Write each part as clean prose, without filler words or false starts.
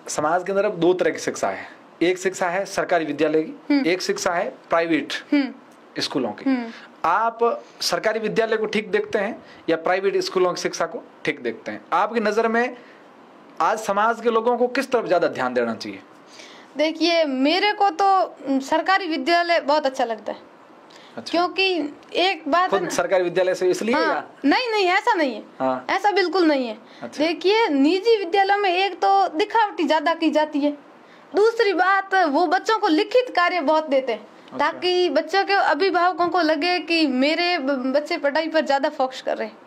समाज के अंदर अब दो तरह की शिक्षा है। एक शिक्षा है सरकारी विद्यालय की, एक शिक्षा है प्राइवेट स्कूलों की। आप सरकारी विद्यालय को ठीक देखते हैं या प्राइवेट स्कूलों की शिक्षा को ठीक देखते हैं? आपकी नजर में आज समाज के लोगों को किस तरफ ज्यादा ध्यान देना चाहिए? देखिए, मेरे को तो सरकारी विद्यालय बहुत अच्छा लगता है। अच्छा। क्योंकि एक बात खुद सरकारी विद्यालय से इसलिए हाँ, या? नहीं ऐसा नहीं है। हाँ। ऐसा बिल्कुल नहीं है। अच्छा। देखिए, निजी विद्यालय में एक तो दिखावटी ज्यादा की जाती है, दूसरी बात वो बच्चों को लिखित कार्य बहुत देते हैं। अच्छा। ताकि बच्चों के अभिभावकों को लगे कि मेरे बच्चे पढ़ाई पर ज्यादा फोकस कर रहे हैं।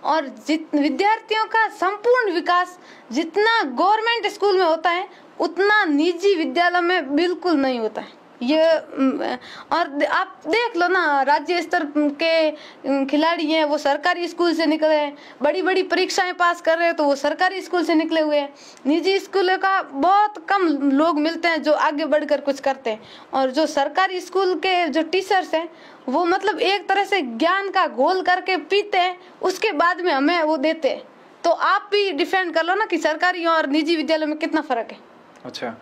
और विद्यार्थियों का संपूर्ण विकास जितना गवर्नमेंट स्कूल में होता है उतना निजी विद्यालय में बिल्कुल नहीं होता है। ये और आप देख लो ना, राज्य स्तर के खिलाड़ी हैं वो सरकारी स्कूल से निकले हैं, बड़ी बड़ी परीक्षाएं पास कर रहे हैं तो वो सरकारी स्कूल से निकले हुए हैं। निजी स्कूलों का बहुत कम लोग मिलते हैं जो आगे बढ़कर कुछ करते हैं। और जो सरकारी स्कूल के जो टीचर्स हैं वो मतलब एक तरह से ज्ञान का घोल करके पीते हैं, उसके बाद में हमें वो देते हैं। तो आप भी डिफेंड कर लो ना कि सरकारी और निजी विद्यालय में कितना फर्क है। अच्छा,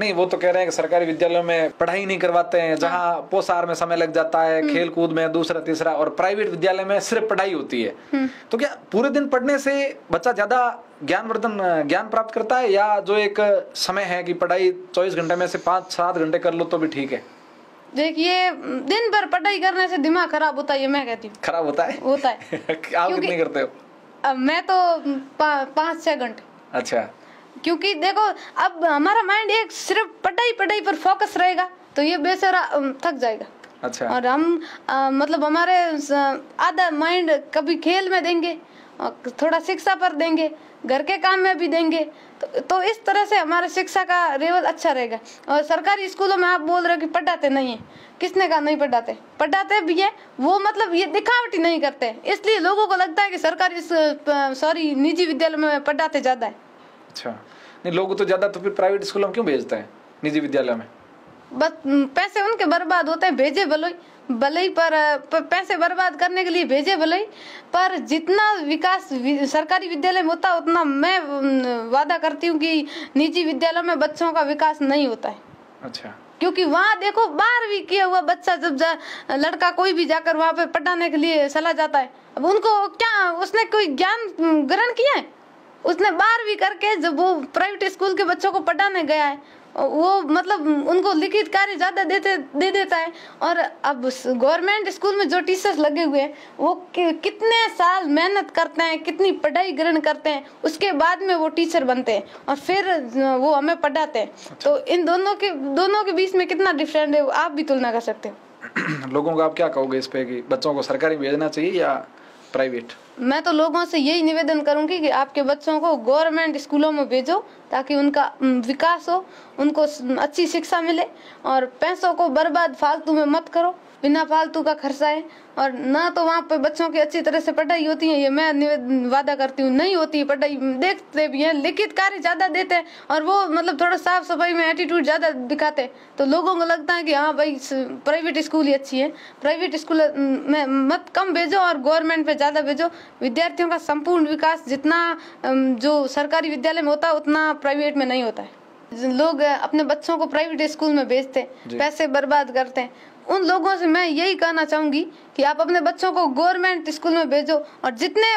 नहीं वो तो कह रहे हैं कि सरकारी विद्यालयों में पढ़ाई नहीं करवाते हैं, जहाँ पोषाहार में समय लग जाता है, खेल कूद में दूसरा तीसरा, और प्राइवेट विद्यालय में सिर्फ पढ़ाई होती है। तो क्या पूरे दिन पढ़ने से बच्चा ज्यादा ज्ञान प्राप्त करता है, या जो एक समय है कि पढ़ाई 24 घंटे में से 5-7 घंटे कर लो तो भी ठीक है? देखिए, दिन भर पढ़ाई करने से दिमाग खराब होता है, ये मैं कहती हूँ। खराब होता है? होता है। आप कितने करते हो? मैं तो 5-6 घंटे। अच्छा। क्योंकि देखो, अब हमारा माइंड एक सिर्फ पढ़ाई पर फोकस रहेगा तो ये बेचारा थक जाएगा। अच्छा। और हम मतलब हमारे आधा माइंड कभी खेल में देंगे, थोड़ा शिक्षा पर देंगे, घर के काम में भी देंगे, तो इस तरह से हमारा शिक्षा का लेवल अच्छा रहेगा। और सरकारी स्कूलों में आप बोल रहे हो कि पढ़ाते नहीं है, किसने कहा नहीं पढ़ाते? पढ़ाते भी है, वो मतलब ये दिखावटी नहीं करते, इसलिए लोगों को लगता है कि सरकारी निजी विद्यालय में पढ़ाते ज्यादा है। अच्छा, नहीं लोग तो ज्यादा तो फिर प्राइवेट स्कूलों में क्यों भेजते हैं निजी विद्यालय में? बस पैसे उनके बर्बाद होते हैं, भेजे भले ही पर पैसे बर्बाद करने के लिए भेजे भले ही, पर जितना विकास सरकारी विद्यालय में होता उतना मैं वादा करती हूँ कि निजी विद्यालय में बच्चों का विकास नहीं होता है। अच्छा। क्योंकि वहाँ देखो, 12वीं किया हुआ बच्चा जब लड़का कोई भी जाकर वहाँ पे पढ़ाने के लिए चला जाता है, अब उनको क्या, उसने कोई ज्ञान ग्रहण किया है? उसने 12वीं करके जब वो प्राइवेट स्कूल के बच्चों को पढ़ाने गया है, वो मतलब उनको लिखित कार्य ज्यादा दे देता है। और अब गवर्नमेंट स्कूल में जो टीचर्स लगे हुए हैं वो कितने साल मेहनत करते हैं, कितनी पढ़ाई ग्रहण करते हैं, उसके बाद में वो टीचर बनते हैं और फिर वो हमें पढ़ाते हैं। अच्छा। तो इन दोनों के बीच में कितना डिफरेंट है, आप भी तुलना कर सकते हो। लोगों को आप क्या कहोगे इस पे कि बच्चों को सरकारी भेजना चाहिए या प्राइवेट? मैं तो लोगों से यही निवेदन करूंगी कि आपके बच्चों को गवर्नमेंट स्कूलों में भेजो ताकि उनका विकास हो, उनको अच्छी शिक्षा मिले, और पैसों को बर्बाद फालतू में मत करो, बिना फालतू का खर्चा है। और ना तो वहाँ पे बच्चों की अच्छी तरह से पढ़ाई होती है, ये मैं वादा करती हूँ, नहीं होती है पढ़ाई। देखते भी हैं, लिखित कार्य ज्यादा देते हैं और वो मतलब थोड़ा साफ सफाई में एटीट्यूड ज्यादा दिखाते हैं, तो लोगों को लगता है कि हाँ भाई प्राइवेट स्कूल ही अच्छी है। प्राइवेट स्कूल में मत कम भेजो और गवर्नमेंट पे ज्यादा भेजो। विद्यार्थियों का संपूर्ण विकास जितना जो सरकारी विद्यालय में होता है उतना प्राइवेट में नहीं होता है। लोग अपने बच्चों को प्राइवेट स्कूल में भेजते हैं, पैसे बर्बाद करते हैं। उन लोगों से मैं यही कहना चाहूंगी कि आप अपने बच्चों को गवर्नमेंट स्कूल में भेजो, और जितने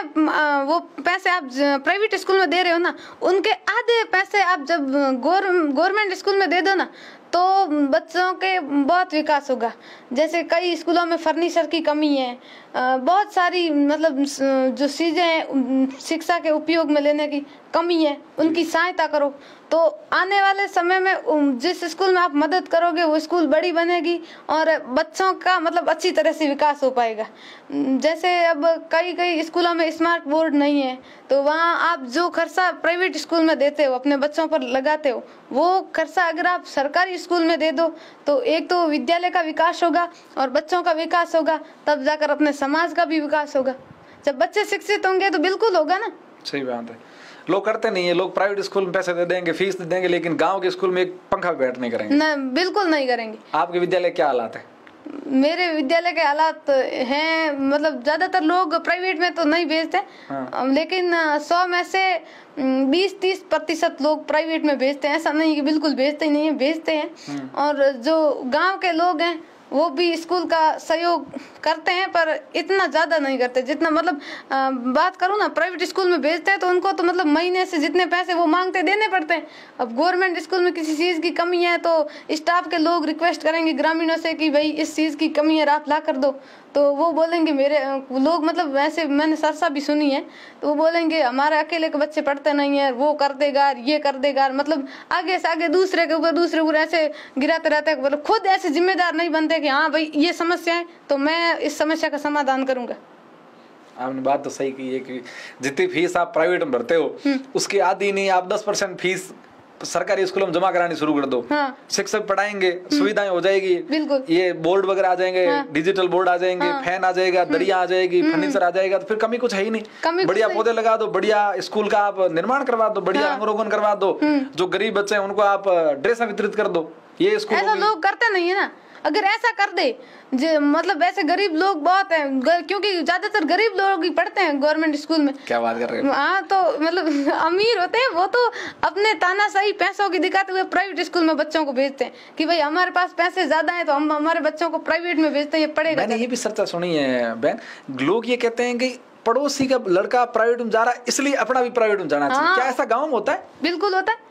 वो पैसे आप प्राइवेट स्कूल में दे रहे हो ना, उनके आधे पैसे आप जब गवर्नमेंट स्कूल में दे दो ना, तो बच्चों के बहुत विकास होगा। जैसे कई स्कूलों में फर्नीचर की कमी है, बहुत सारी मतलब जो चीजें हैं शिक्षा के उपयोग में लेने की कमी है, उनकी सहायता करो। तो आने वाले समय में जिस स्कूल में आप मदद करोगे वो स्कूल बड़ी बनेगी और बच्चों का मतलब अच्छी तरह से विकास हो पाएगा। जैसे अब कई स्कूलों में स्मार्ट बोर्ड नहीं है, तो वहाँ आप जो खर्चा प्राइवेट स्कूल में देते हो, अपने बच्चों पर लगाते हो, वो खर्चा अगर आप सरकारी स्कूल में दे दो तो एक तो विद्यालय का विकास होगा और बच्चों का विकास होगा, तब जाकर अपने समाज का भी विकास होगा। जब बच्चे शिक्षित होंगे तो बिल्कुल होगा ना। सही बात है। लोग करते नहीं है, लोग प्राइवेट स्कूल में पैसे दे देंगे, फीस दे देंगे, लेकिन गांव के स्कूल में एक पंखा बैठ नहीं करेंगे। बिल्कुल नहीं करेंगे। आपके विद्यालय क्या हालात है? मेरे विद्यालय के हालात हैं, मतलब ज्यादातर लोग प्राइवेट में तो नहीं भेजते। हाँ। लेकिन 100 में से 20-30% लोग प्राइवेट में भेजते हैं। ऐसा नहीं कि बिल्कुल भेजते ही नहीं है, भेजते हैं। और जो गांव के लोग हैं वो भी स्कूल का सहयोग करते हैं, पर इतना ज्यादा नहीं करते जितना, मतलब बात करूँ ना, प्राइवेट स्कूल में भेजते हैं तो उनको तो मतलब महीने से जितने पैसे वो मांगते देने पड़ते हैं। अब गवर्नमेंट स्कूल में किसी चीज की कमी है तो स्टाफ के लोग रिक्वेस्ट करेंगे ग्रामीणों से कि भाई इस चीज की कमी है, आप ला कर दो, तो वो बोलेंगे मेरे लोग, मतलब वैसे मैंने सरसा भी सुनी है, तो वो बोलेंगे हमारे अकेले के बच्चे पढ़ते नहीं है, वो कर देगा, ये कर देगा, मतलब आगे से आगे दूसरे के ऊपर ऐसे गिराते रहते हैं। मतलब खुद ऐसे जिम्मेदार नहीं बनते कि हाँ भाई ये समस्या है तो मैं इस समस्या का समाधान करूंगा। आपने बात तो सही की है कि जितनी फीस आप प्राइवेट में भरते हो उसकी आधी नहीं, आप 10% फीस सरकारी स्कूलों में जमा करानी शुरू कर दो। हाँ। शिक्षक पढ़ाएंगे, सुविधाएं हो जाएगी, बिल्कुल। ये बोर्ड वगैरह आ जाएंगे, हाँ। डिजिटल बोर्ड आ जाएंगे, हाँ। फैन आ जाएगा, दरिया आ जाएगी, फर्नीचर आ जाएगा, तो फिर कमी कुछ है ही नहीं। बढ़िया पौधे लगा दो, बढ़िया स्कूल का आप निर्माण करवा दो, बढ़िया हाँ। रंग रोगन करवा दो, जो गरीब बच्चे हैं उनको आप ड्रेस वितरित कर दो। ये स्कूल ऐसा लोग करते नहीं है ना। अगर ऐसा कर दे, मतलब ऐसे गरीब लोग बहुत हैं, क्योंकि ज्यादातर गरीब लोग ही पढ़ते हैं गवर्नमेंट स्कूल में। क्या बात कर रहे हो? हाँ, तो मतलब अमीर होते हैं वो तो अपने तानाशाही पैसों की दिखाते हुए प्राइवेट स्कूल में बच्चों को भेजते हैं कि भाई हमारे पास पैसे ज्यादा हैं तो हम हमारे बच्चों को प्राइवेट में भेजते हैं, ये पढ़ेगा। मैंने ये भी चर्चा सुनी है बहन, लोग ये कहते हैं कि पड़ोसी का लड़का प्राइवेट में जा रहा है इसलिए अपना भी प्राइवेट में जाना चाहिए। क्या ऐसा गाँव में होता है? बिल्कुल होता है।